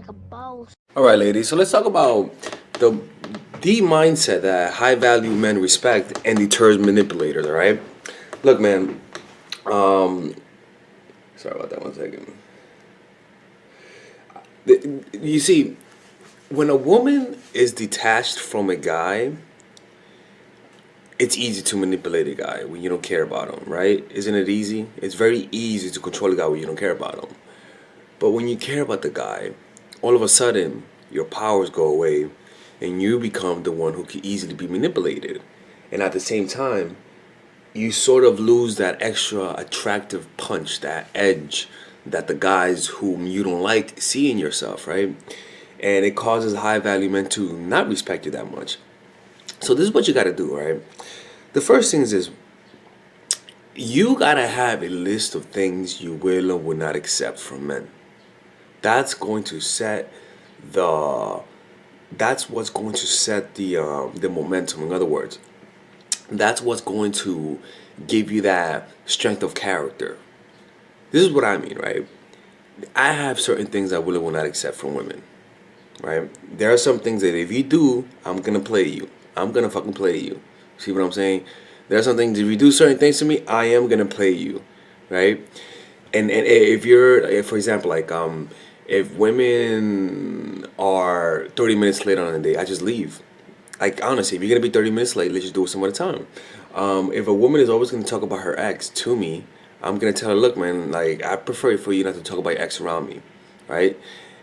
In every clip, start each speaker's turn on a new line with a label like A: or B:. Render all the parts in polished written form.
A: like a boss.
B: All right, ladies. So let's talk about the mindset that high value men respect and deters manipulators. All right. Look, man. Um, sorry about that. 1 second. You see, when a woman is detached from a guy, it's easy to manipulate a guy when you don't care about him, right? Isn't it easy? It's very easy to control a guy when you don't care about him. But when you care about the guy, all of a sudden your powers go away and you become the one who can easily be manipulated. And at the same time, you sort of lose that extra attractive punch, that edge that the guys whom you don't like see in yourself, right? And it causes high value men to not respect you that much. So this is what you got to do, right? The first thing is you got to have a list of things you will or will not accept from men. That's going to set the that's what's going to set the momentum. In other words, that's what's going to give you that strength of character. This is what I mean, right? I have certain things I will and will not accept from women, right? There are some things that if you do, I'm gonna play you. I'm gonna fucking play you. See what I'm saying? There are some things if you do certain things to me, I am gonna play you, right? And if you're, if, for example, like if women are 30 minutes late on a date, I just leave. Like honestly, if you're gonna be 30 minutes late, let's just do it some other time. If a woman is always gonna talk about her ex to me, I'm gonna tell her, look, man, like I prefer for you not to talk about your ex around me, right?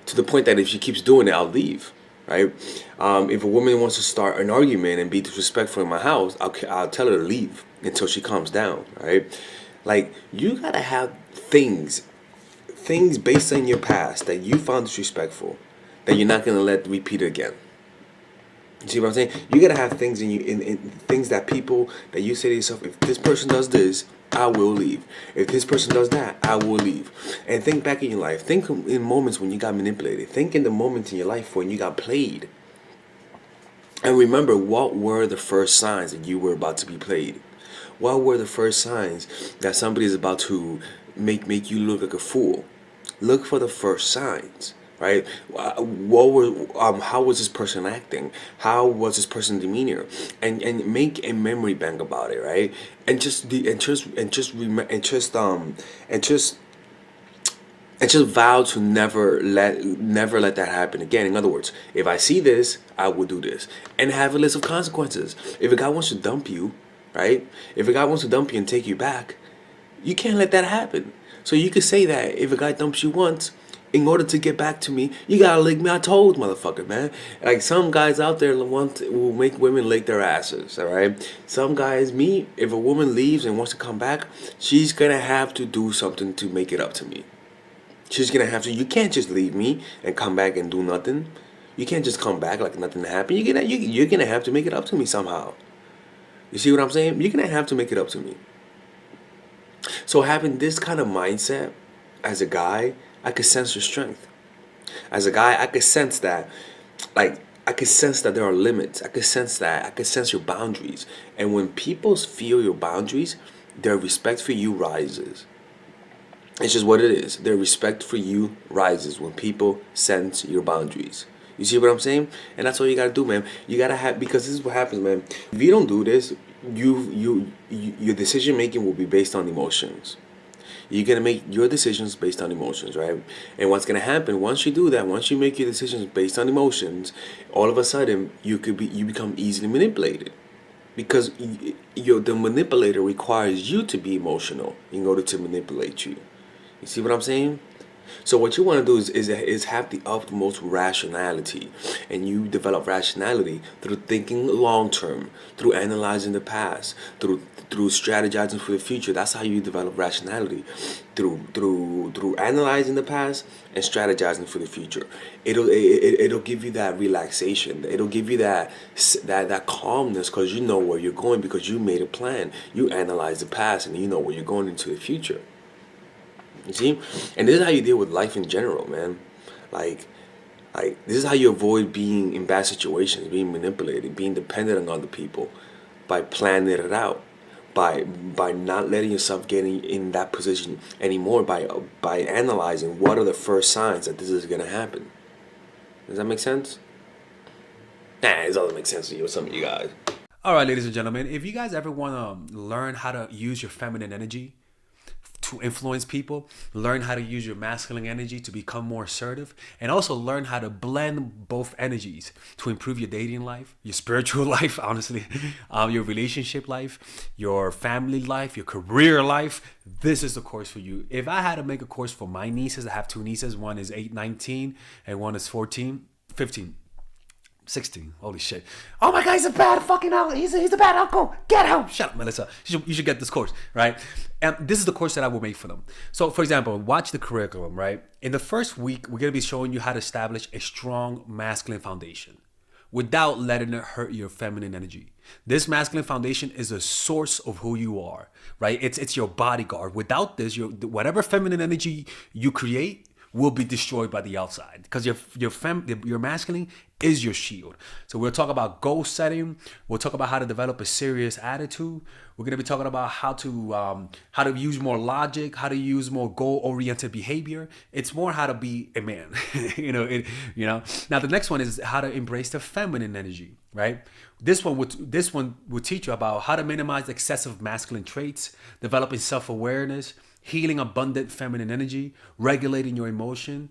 B: To the point that if she keeps doing it, I'll leave, right? If a woman wants to start an argument and be disrespectful in my house, I'll tell her to leave until she calms down, right? Like you gotta have things based on your past that you found disrespectful that you're not gonna let repeat again. You see what I'm saying? You gotta have things in things that people that you say to yourself, if this person does this, I will leave. If this person does that, I will leave. And think back in your life. Think in moments when you got manipulated. Think in the moments in your life when you got played. And remember, what were the first signs that you were about to be played? What were the first signs that somebody is about to make you look like a fool? Look for the first signs, right? What were how was this person acting? How was this person's demeanor? And make a memory bank about it, right? And just the and just vow to never let that happen again. In other words, if I see this, I will do this, and have a list of consequences. If a guy wants to dump you, right? If a guy wants to dump you and take you back, you can't let that happen. So you could say that if a guy dumps you once, in order to get back to me, you gotta lick me. I told, motherfucker, man. Like some guys out there will make women lick their asses. All right. Some guys, me, if a woman leaves and wants to come back, she's gonna have to do something to make it up to me. She's gonna have to. You can't just leave me and come back and do nothing. You can't just come back like nothing happened. You're gonna have to make it up to me somehow. You see what I'm saying? You're gonna have to make it up to me. So having this kind of mindset as a guy, I could sense your strength. As a guy, I could sense that, like, I could sense that there are limits. I could sense that. I could sense your boundaries. And when people feel your boundaries, their respect for you rises. It's just what it is. Their respect for you rises when people sense your boundaries. You see what I'm saying? And that's all you gotta do, man. You gotta have, because this is what happens, man. If you don't do this, your decision making will be based on emotions. You're gonna make your decisions based on emotions, right? And what's gonna happen once you do that, once you make your decisions based on emotions, all of a sudden you become easily manipulated, because the manipulator requires you to be emotional in order to manipulate you. You see what I'm saying? So what you want to do is have the utmost rationality, and you develop rationality through thinking long term, through analyzing the past, through strategizing for the future. That's how you develop rationality, through analyzing the past and strategizing for the future. It'll give you that relaxation. It'll give you that calmness, because you know where you're going, because you made a plan. You analyze the past and you know where you're going into the future. You see? And this is how you deal with life in general, man. Like, this is how you avoid being in bad situations, being manipulated, being dependent on other people, by planning it out, by not letting yourself get in that position anymore, by analyzing what are the first signs that this is gonna happen. Does that make sense? Nah, it doesn't make sense to you or some of you guys.
A: All right, ladies and gentlemen, if you guys ever want to learn how to use your feminine energy to influence people, learn how to use your masculine energy to become more assertive, and also learn how to blend both energies to improve your dating life, your spiritual life, honestly, your relationship life, your family life, your career life, this is the course for you. If I had to make a course for my nieces, I have two nieces, one is 8, 19, and one is 14, 15. 16. Holy shit. Oh my God, he's a bad fucking uncle. He's a bad uncle. Get him. Shut up, Melissa. You should get this course, right? And this is the course that I will make for them. So, for example, watch the curriculum, right? In the first week, we're going to be showing you how to establish a strong masculine foundation without letting it hurt your feminine energy. This masculine foundation is a source of who you are, right? It's your bodyguard. Without this, whatever feminine energy you create will be destroyed by the outside, because your masculine is your shield. So we'll talk about goal setting. We'll talk about how to develop a serious attitude. We're going to be talking about how to use more logic, how to use more goal-oriented behavior. It's more how to be a man. Now the next one is how to embrace the feminine energy, right? This one will teach you about how to minimize excessive masculine traits, developing self-awareness, healing abundant feminine energy, regulating your emotion,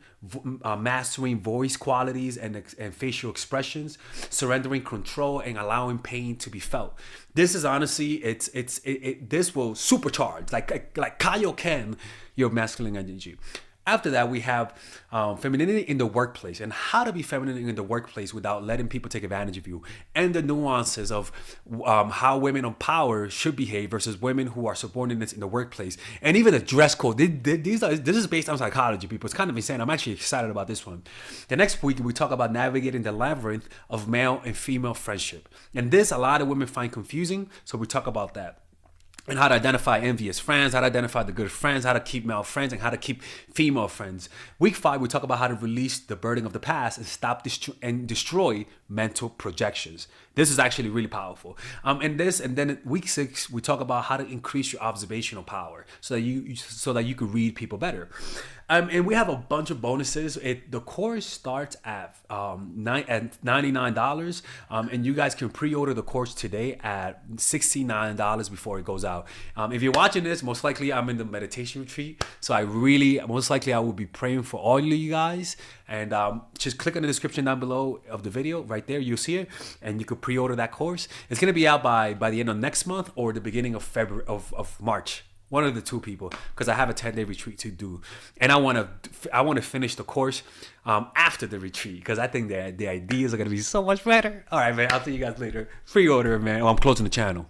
A: mastering voice qualities and facial expressions, surrendering control, and allowing pain to be felt. This is honestly, this will supercharge, like Kaioken, your masculine energy. After that, we have femininity in the workplace, and how to be feminine in the workplace without letting people take advantage of you, and the nuances of how women on power should behave versus women who are subordinates in the workplace, and even the dress code. This is based on psychology, people. It's kind of insane. I'm actually excited about this one. The next week, we talk about navigating the labyrinth of male and female friendship, and this a lot of women find confusing, so we talk about that. And how to identify envious friends, how to identify the good friends, how to keep male friends, and how to keep female friends. Week 5, we talk about how to release the burden of the past and stop and destroy mental projections. This is actually really powerful. And then week 6, we talk about how to increase your observational power so that you could read people better. And we have a bunch of bonuses. The course starts at $99, and you guys can pre-order the course today at $69 before it goes out. If you're watching this, most likely I'm in the meditation retreat, so most likely I will be praying for all of you guys. And just click on the description down below of the video. Right there, you'll see it, and you could pre-order that course. It's gonna be out by the end of next month or the beginning of February of March. One of the two, people, because I have a 10-day retreat to do, and I want to finish the course after the retreat, because I think the ideas are gonna be so much better. All right, man. I'll see you guys later. Pre-order, man. Oh, I'm closing the channel.